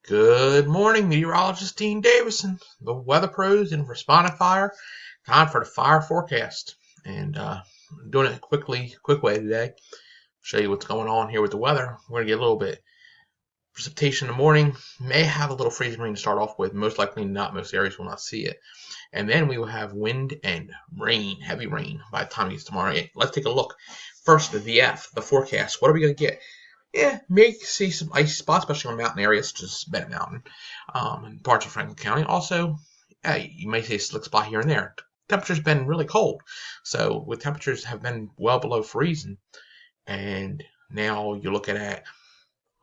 Good morning, meteorologist Dean Davison, the weather pros in Responding Fire. Time for the fire forecast, and I'm doing it quick way today. Show you what's going on here with the weather. We're gonna get a little bit precipitation in the morning. May have a little freezing rain to start off with. Most likely not. Most areas will not see it, and then we will have wind and rain, heavy rain by the time it gets tomorrow. Let's take a look. First, the VF, the forecast. What are we gonna get? Yeah, may see some icy spots, especially on mountain areas such as Bennett Mountain and parts of Franklin County. Also, you may see a slick spot here and there. Temperature's been really cold, so with temperatures have been well below freezing, and now you're looking at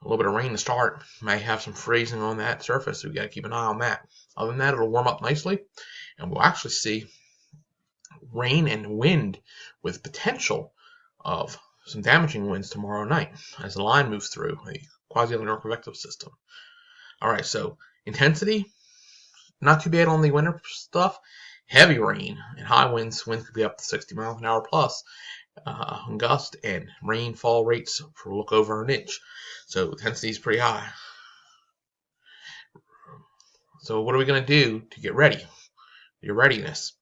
a little bit of rain to start. May have some freezing on that surface, so we got to keep an eye on that. Other than that, it'll warm up nicely, and we'll actually see rain and wind with potential of some damaging winds tomorrow night as the line moves through a quasi-lunar convective system. All right, so intensity, not too bad on the winter stuff. Heavy rain and high winds. Winds could be up to 60 miles an hour plus. Gust and rainfall rates for look over an inch. So intensity is pretty high. So what are we going to do to get ready? Your readiness.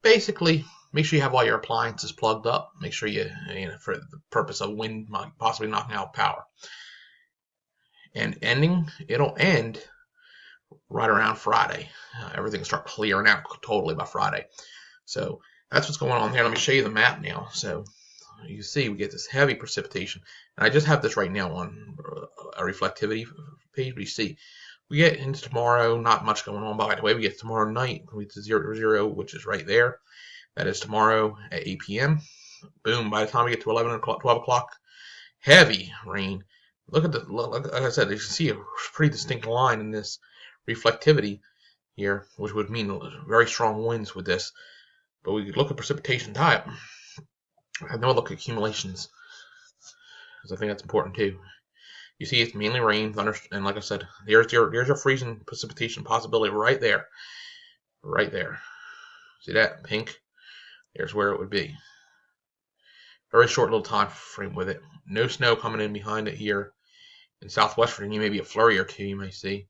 Basically, make sure you have all your appliances plugged up. Make sure you know, for the purpose of wind possibly knocking out power. And it'll end right around Friday. Everything will start clearing out totally by Friday. So that's what's going on here. Let me show you the map now. So you see we get this heavy precipitation. And I just have this right now on a reflectivity page. But you see we get into tomorrow, not much going on. By the way, we get tomorrow night, we get to 0, which is right there. That is tomorrow at 8 p.m. Boom, by the time we get to 11 o'clock, 12 o'clock, heavy rain. Look at like I said, you can see a pretty distinct line in this reflectivity here, which would mean very strong winds with this. But we could look at precipitation type. And then we'll look at accumulations, because I think that's important too. You see it's mainly rain, thunder, and like I said, there's your freezing precipitation possibility right there. Right there. See that? Pink? There's where it would be. Very short little time frame with it. No snow coming in behind it here. In southwest Virginia, maybe a flurry or two you may see.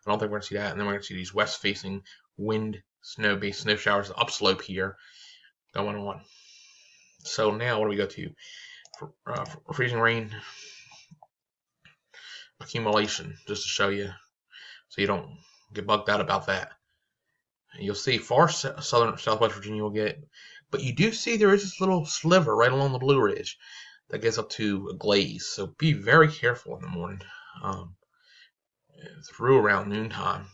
I don't think we're going to see that. And then we're going to see these west-facing wind, snow-based snow showers upslope here going on. So now what do we go to? For freezing rain accumulation, just to show you so you don't get bugged out about that. And you'll see far southern southwest Virginia will get it. But you do see there is this little sliver right along the Blue Ridge that gets up to a glaze. So be very careful in the morning through around noontime.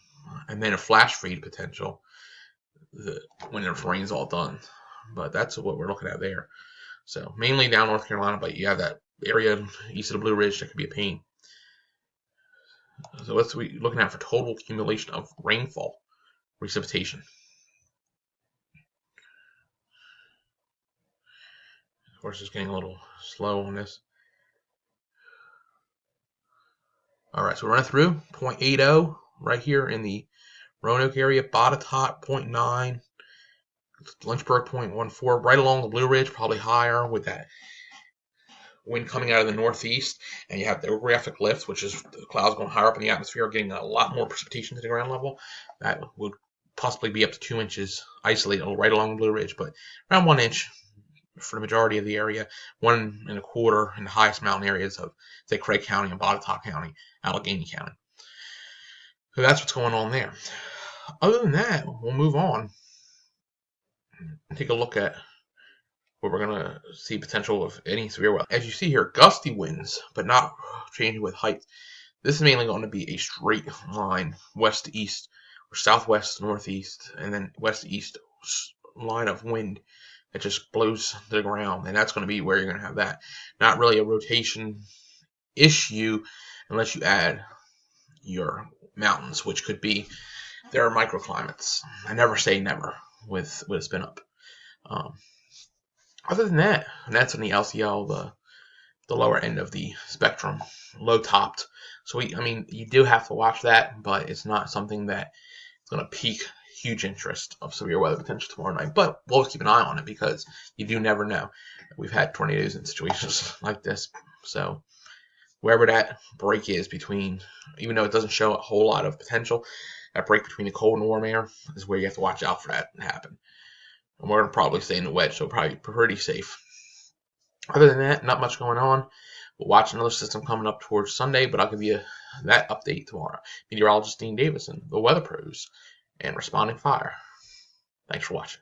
And then a flash freeze potential when the rain's all done. But that's what we're looking at there. So mainly down North Carolina, but you have that area east of the Blue Ridge that could be a pain. So what's we looking at for total accumulation of rainfall, precipitation? Of course, it's getting a little slow on this. All right, so we're running through 0.80 right here in the Roanoke area, Botetourt 0.9, Lynchburg 0.14, right along the Blue Ridge, probably higher with that wind coming out of the northeast, and you have the orographic lift, which is the clouds going higher up in the atmosphere, getting a lot more precipitation to the ground level. That would possibly be up to 2 inches isolated right along the Blue Ridge, but around 1 inch for the majority of the area, 1.25 in the highest mountain areas of, say, Craig County and Botetourt County, Allegheny County. So that's what's going on there. Other than that, we'll move on and take a look at where we're going to see potential of any severe weather. As you see here, gusty winds, but not changing with height. This is mainly going to be a straight line, west to east, or southwest to northeast, and then west to east line of wind that just blows to the ground, and that's going to be where you're going to have that. Not really a rotation issue unless you add your mountains, which could be, there are microclimates. I never say never with a spin up. Other than that, and that's on the LCL, the lower end of the spectrum, low topped. So you do have to watch that, but it's not something that is going to pique huge interest of severe weather potential tomorrow night. But we'll always keep an eye on it because you do never know. We've had tornadoes in situations like this, so Wherever that break is between, even though it doesn't show a whole lot of potential, that break between the cold and warm air is where you have to watch out for that to happen. And we're going to probably stay in the wedge, so probably pretty safe. Other than that, not much going on. We'll watch another system coming up towards Sunday, but I'll give you that update tomorrow. Meteorologist Dean Davison, the Weather Pros, and Responding Fire. Thanks for watching.